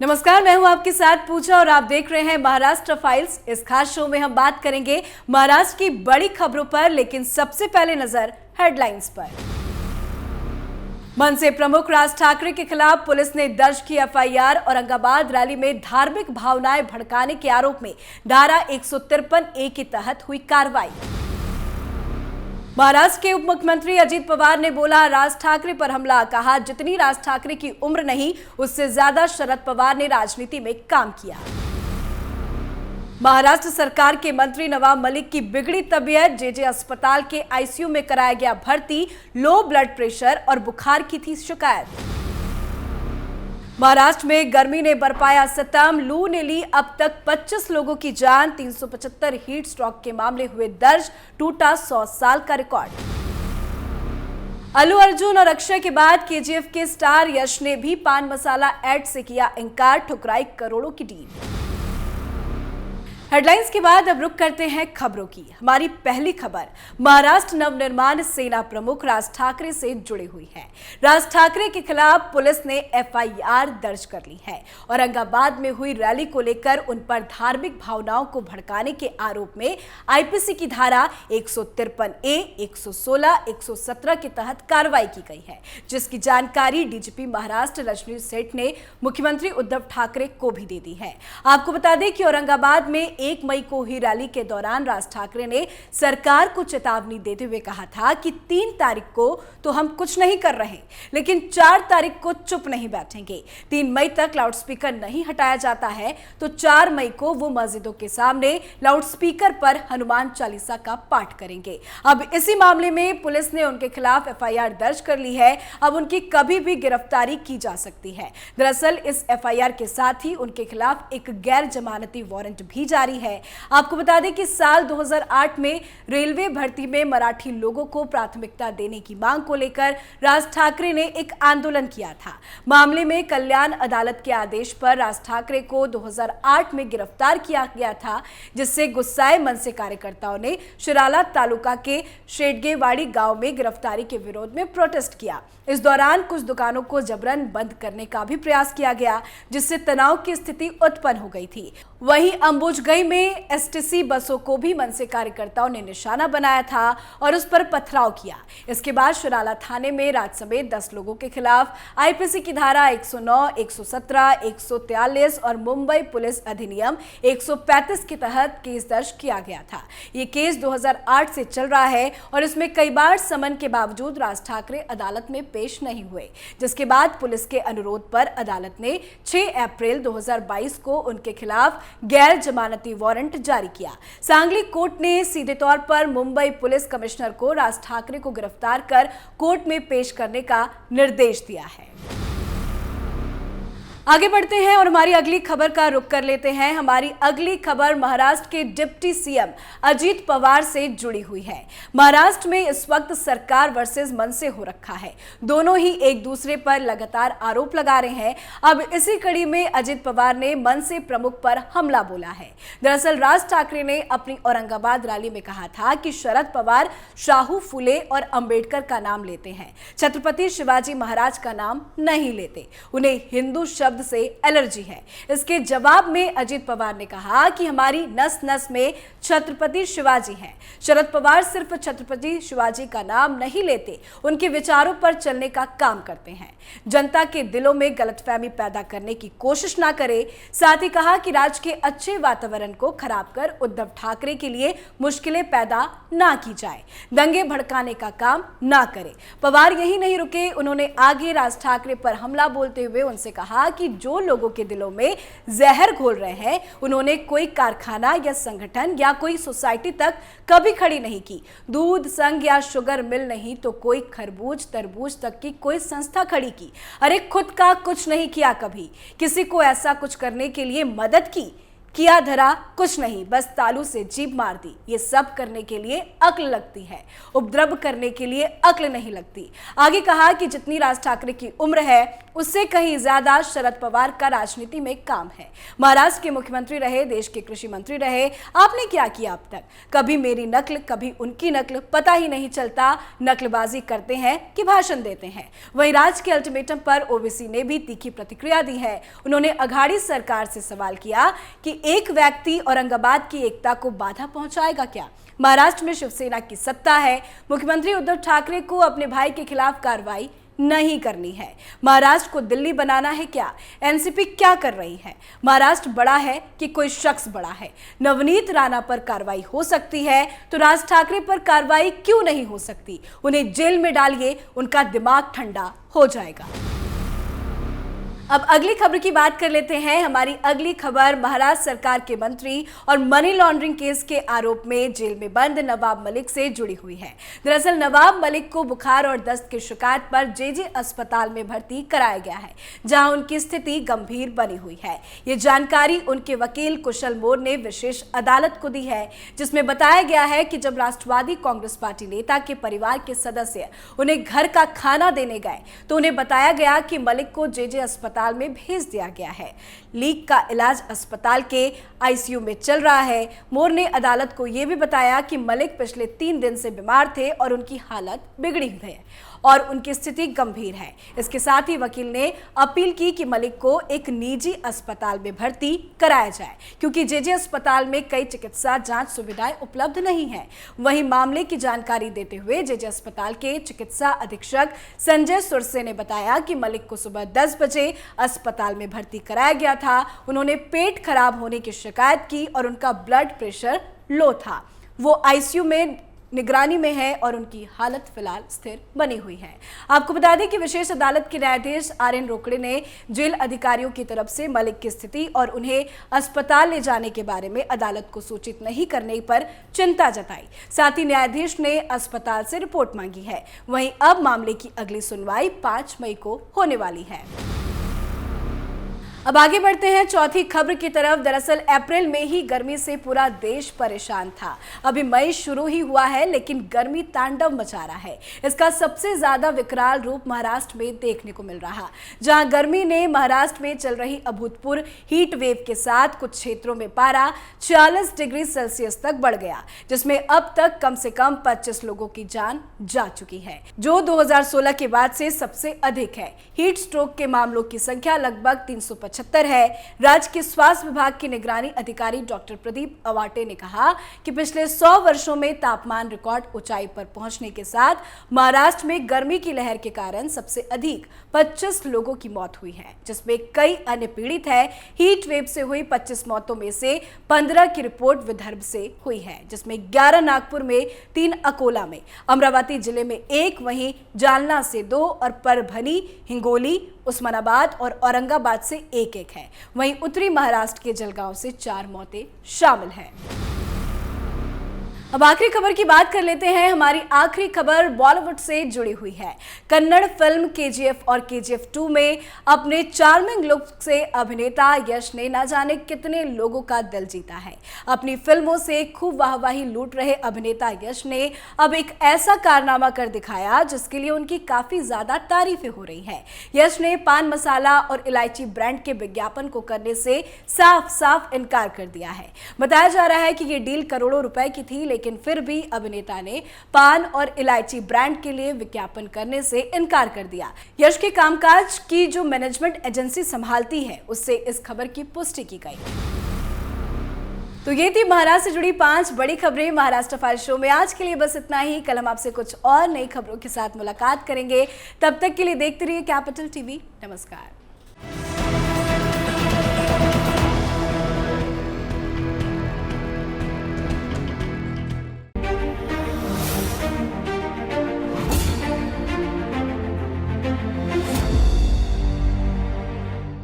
नमस्कार, मैं हूं आपके साथ पूजा और आप देख रहे हैं महाराष्ट्र फाइल्स। इस खास शो में हम बात करेंगे महाराष्ट्र की बड़ी खबरों पर, लेकिन सबसे पहले नजर हेडलाइंस पर। मनसे प्रमुख राज ठाकरे के खिलाफ पुलिस ने दर्ज की एफआईआर। औरंगाबाद रैली में धार्मिक भावनाएं भड़काने के आरोप में धारा 153A के तहत हुई कार्रवाई। महाराष्ट्र के उप मुख्यमंत्री अजित पवार ने बोला राज ठाकरे पर हमला। कहा जितनी राज ठाकरे की उम्र नहीं, उससे ज्यादा शरद पवार ने राजनीति में काम किया। महाराष्ट्र सरकार के मंत्री नवाब मलिक की बिगड़ी तबीयत। जेजे अस्पताल के आईसीयू में कराया गया भर्ती। लो ब्लड प्रेशर और बुखार की थी शिकायत। महाराष्ट्र में गर्मी ने बरपाया सितम। लू ने ली अब तक 25 लोगों की जान। 375 हीट स्ट्रोक के मामले हुए दर्ज। टूटा 100 साल का रिकॉर्ड। अल्लू अर्जुन और अक्षय के बाद केजीएफ के स्टार यश ने भी पान मसाला ऐड से किया इनकार। ठुकराई करोड़ों की डील। हेडलाइंस के बाद अब रुक करते हैं खबरों की। हमारी पहली खबर महाराष्ट्र नवनिर्माण सेना प्रमुख राज ठाकरे से जुड़ी हुई है। राज ठाकरे के खिलाफ पुलिस ने एफआईआर दर्ज कर ली है। औरंगाबाद में हुई रैली को लेकर उन पर धार्मिक भावनाओं को भड़काने के आरोप में आईपीसी की धारा 153A, 116, 117 के तहत कार्रवाई की गई है, जिसकी जानकारी डीजीपी महाराष्ट्र रजनीश सेठ ने मुख्यमंत्री उद्धव ठाकरे को भी दे दी है। आपको बता दें कि औरंगाबाद में 1 मई को हुई रैली के दौरान राज ठाकरे ने सरकार को चेतावनी देते हुए कहा था कि 3 तारीख को तो हम कुछ नहीं कर रहे, लेकिन 4 तारीख को चुप नहीं बैठेंगे। 3 मई तक लाउडस्पीकर नहीं हटाया जाता है तो 4 मई को वो मस्जिदों के सामने लाउडस्पीकर पर हनुमान चालीसा का पाठ करेंगे। अब इसी मामले में पुलिस ने उनके खिलाफ एफआईआर दर्ज कर ली है। अब उनकी कभी भी गिरफ्तारी की जा सकती है। दरअसल इस एफआईआर के साथ ही उनके खिलाफ एक गैर जमानती वारंट भी जारी है। आपको बता दें कि साल 2008 में रेलवे भर्ती में मराठी लोगों को प्राथमिकता देने की मांग को लेकर राज ठाकरे ने एक आंदोलन किया था। मामले में कल्याण अदालत के आदेश पर राज ठाकरे को 2008 में गिरफ्तार किया गया था, जिससे गुस्साए मनसे कार्यकर्ताओं ने शिराला तालुका के शेडगेवाड़ी गांव में गिरफ्तारी के विरोध में प्रोटेस्ट किया। इस दौरान कुछ दुकानों को जबरन बंद करने का भी प्रयास किया गया, जिससे तनाव की स्थिति उत्पन्न हो गई थी। वहीं अंबुजगई में एसटीसी बसों को भी मनसे कार्यकर्ताओं ने निशाना बनाया था और उस पर पथराव किया। इसके बाद शिराला थाने में राज समेत 10 लोगों के खिलाफ आईपीसी की धारा 109, 117, 143 और मुंबई पुलिस अधिनियम 135 के तहत केस दर्ज किया गया था। ये केस 2008 से चल रहा है और इसमें कई बार समन के बावजूद राज ठाकरे अदालत में पेश नहीं हुए, जिसके बाद पुलिस के अनुरोध पर अदालत ने 6 अप्रैल 2022 को उनके खिलाफ गैर जमानती वारंट जारी किया। सांगली कोर्ट ने सीधे तौर पर मुंबई पुलिस कमिश्नर को राज ठाकरे को गिरफ्तार कर कोर्ट में पेश करने का निर्देश दिया है। आगे बढ़ते हैं और हमारी अगली खबर का रुख कर लेते हैं। हमारी अगली खबर महाराष्ट्र के डिप्टी सीएम अजित पवार से जुड़ी हुई है। महाराष्ट्र में इस वक्त सरकार वर्सेस मनसे हो रखा है। दोनों ही एक दूसरे पर लगातार आरोप लगा रहे हैं। अब इसी कड़ी में अजित पवार ने मनसे प्रमुख पर हमला बोला है। दरअसल राज ठाकरे ने अपनी औरंगाबाद रैली में कहा था कि शरद पवार शाहू, फुले और अंबेडकर का नाम लेते हैं, छत्रपति शिवाजी महाराज का नाम नहीं लेते। उन्हें हिंदू शब्द से एलर्जी है। इसके जवाब में अजित पवार ने कहा कि हमारी नस नस में छत्रपति शिवाजी हैं। शरद पवार सिर्फ छत्रपति शिवाजी का नाम नहीं लेते, उनके विचारों पर चलने का काम करते हैं। जनता के दिलों में गलतफहमी पैदा करने की कोशिश ना करे। साथ ही कहा कि राज्य के अच्छे वातावरण को खराब कर उद्धव ठाकरे के लिए मुश्किलें पैदा ना की जाए, दंगे भड़काने का काम ना करे। पवार यही नहीं रुके, उन्होंने आगे राज ठाकरे पर हमला बोलते हुए उनसे कहा कि जो लोगों के दिलों में जहर घोल रहे हैं, उन्होंने कोई कारखाना या संगठन या कोई सोसाइटी तक कभी खड़ी नहीं की। दूध संघ या शुगर मिल नहीं तो कोई खरबूज तरबूज तक की कोई संस्था खड़ी की। अरे खुद का कुछ नहीं किया, कभी किसी को ऐसा कुछ करने के लिए मदद की। किया धरा कुछ नहीं, बस तालू से जीभ मार दी। ये सब करने के लिए अक्ल लगती है, उपद्रव करने के लिए अक्ल नहीं लगती। आगे कहा कि जितनी राज ठाकरे की उम्र है उससे कहीं ज्यादा शरद पवार का राजनीति में काम है। महाराष्ट्र के मुख्यमंत्री रहे, देश के कृषि मंत्री रहे, आपने क्या किया अब तक? कभी मेरी नकल, कभी उनकी नकल, पता ही नहीं चलता। नकलबाजी करते हैं कि भाषण देते हैं। वहीं राज्य के अल्टीमेटम पर ओवैसी ने भी तीखी प्रतिक्रिया दी है। उन्होंने अघाड़ी सरकार से सवाल किया कि एक व्यक्ति औरंगाबाद की एकता को बाधा पहुंचाएगा क्या? महाराष्ट्र में शिवसेना की सत्ता है। मुख्यमंत्री उद्धव ठाकरे को अपने भाई के खिलाफ कार्रवाई नहीं करनी है। महाराष्ट्र को दिल्ली बनाना है क्या? एनसीपी क्या कर रही है? महाराष्ट्र बड़ा है कि कोई शख्स बड़ा है? नवनीत राणा पर कार्रवाई हो सकती है तो राज ठाकरे पर कार्रवाई क्यों नहीं हो सकती? उन्हें जेल में डालिए, उनका दिमाग ठंडा हो जाएगा। अब अगली खबर की बात कर लेते हैं। हमारी अगली खबर महाराष्ट्र सरकार के मंत्री और मनी लॉन्ड्रिंग केस के आरोप में जेल में बंद नवाब मलिक से जुड़ी हुई है। दरअसल नवाब मलिक को बुखार और दस्त की शिकायत पर जेजे अस्पताल में भर्ती कराया गया है, जहां उनकी स्थिति गंभीर बनी हुई है। ये जानकारी उनके वकील कुशल मोर ने विशेष अदालत को दी है, जिसमें बताया गया है कि जब राष्ट्रवादी कांग्रेस पार्टी नेता के परिवार के सदस्य उन्हें घर का खाना देने गए तो उन्हें बताया गया कि मलिक को जेजे अस्पताल में भेज दिया गया है। लीक का इलाज अस्पताल के आईसीयू में चल रहा है। मोर ने अदालत को यह भी बताया कि मलिक पिछले 3 दिन से बीमार थे और उनकी हालत बिगड़ी हुई है और उनकी स्थिति गंभीर है। इसके साथ ही वकील ने अपील की कि मलिक को एक निजी अस्पताल में भर्ती कराया जाए, क्योंकि जेजे अस्पताल में कई चिकित्सा जांच सुविधाएं उपलब्ध नहीं है। वहीं मामले की जानकारी देते हुए जेजे अस्पताल के चिकित्सा अधीक्षक संजय सुरसे ने बताया कि मलिक को सुबह 10 बजे अस्पताल में भर्ती कराया गया था। उन्होंने पेट खराब होने की शिकायत की और उनका ब्लड प्रेशर लो था। वो आईसीयू में निगरानी में है और उनकी हालत फिलहाल स्थिर बनी हुई है। आपको बता दें कि विशेष अदालत के न्यायाधीश आर.एन. रोकड़े ने जेल अधिकारियों की तरफ से मलिक की स्थिति और उन्हें अस्पताल ले जाने के बारे में अदालत को सूचित नहीं करने पर चिंता जताई। साथ ही न्यायाधीश ने अस्पताल से रिपोर्ट मांगी है। वहीं अब मामले की अगली सुनवाई 5 मई को होने वाली है। अब आगे बढ़ते हैं चौथी खबर की तरफ। दरअसल अप्रैल में ही गर्मी से पूरा देश परेशान था। अभी मई शुरू ही हुआ है, लेकिन गर्मी तांडव मचा रहा है। इसका सबसे ज्यादा विकराल रूप महाराष्ट्र में देखने को मिल रहा, जहां गर्मी ने महाराष्ट्र में चल रही अभूतपूर्व हीट वेव के साथ कुछ क्षेत्रों में पारा 40 डिग्री सेल्सियस तक बढ़ गया, जिसमें अब तक कम से कम 25 लोगों की जान जा चुकी है, जो 2016 के बाद से सबसे अधिक है। हीट स्ट्रोक के मामलों की संख्या लगभग 375 है। राज्य के स्वास्थ्य विभाग के निगरानी अधिकारी डॉक्टर प्रदीप अवाटे ने कहा कि पिछले 100 वर्षों में तापमान रिकॉर्ड ऊंचाई पर पहुंचने के साथ महाराष्ट्र में गर्मी की लहर के कारण सबसे अधिक 25 लोगों की मौत हुई है, जिसमें कई अन्य पीड़ित हैं। हीट वेव से हुई 25 मौतों में से 15 की रिपोर्ट विदर्भ से हुई है, जिसमें 11 नागपुर में, 3 अकोला में, अमरावती जिले में 1, वहीं जालना से 2 और परभनी, हिंगोली, उस्मानाबाद और औरंगाबाद से 1-1 है। वहीं उत्तरी महाराष्ट्र के जलगांव से 4 मौतें शामिल हैं। अब आखिरी खबर की बात कर लेते हैं। हमारी आखिरी खबर बॉलीवुड से जुड़ी हुई है। कन्नड़ फिल्म केजीएफ और केजीएफ 2 में अपने चार्मिंग लुक से अभिनेता यश ने न जाने कितने लोगों का दिल जीता है। अपनी फिल्मों से खूब वाहवाही लूट रहे अभिनेता यश ने अब एक ऐसा कारनामा कर दिखाया जिसके लिए उनकी काफी ज्यादा तारीफें हो रही है। यश ने पान मसाला और इलायची ब्रांड के विज्ञापन को करने से साफ साफ इनकार कर दिया है। बताया जा रहा है कि ये डील करोड़ों रुपए की थी, लेकिन फिर भी अभिनेता ने पान और इलायची ब्रांड के लिए विज्ञापन करने से इनकार कर दिया। यश के कामकाज की जो मैनेजमेंट एजेंसी संभालती है, उससे इस खबर की पुष्टि की गई। तो ये थी महाराष्ट्र से जुड़ी 5 बड़ी खबरें महाराष्ट्र फाइल शो में। आज के लिए बस इतना ही। कल हम आपसे कुछ और नई खबरों के साथ मुलाकात करेंगे। तब तक के लिए देखते रहिए कैपिटल टीवी। नमस्कार।